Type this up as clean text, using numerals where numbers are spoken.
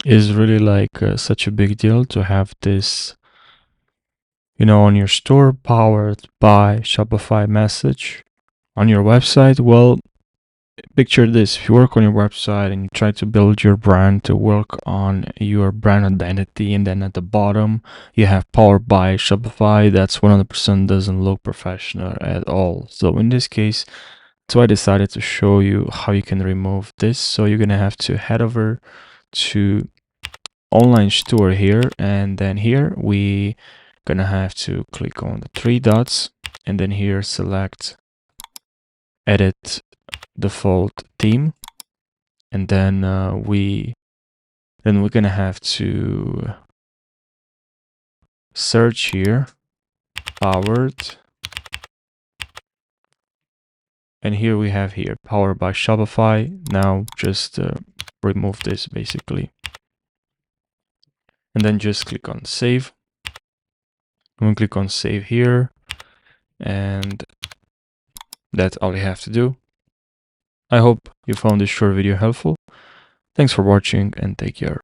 is really like such a big deal to have this, on your store, powered by Shopify message on your website. Well, picture this: if you work on your website and you try to build your brand, to work on your brand identity, and then at the bottom you have powered by Shopify, that's 100% doesn't look professional at all. So in this case, so I decided to show you how you can remove this. So you're gonna have to head over to online store here, and then here we gonna have to click on the three dots, and then here select edit default theme, and then we're gonna have to search here powered, and here we have here powered by Shopify. Now just remove this basically, and then just click on save. I'm gonna click on save here, and that's all you have to do. I hope you found this short video helpful. Thanks for watching and take care.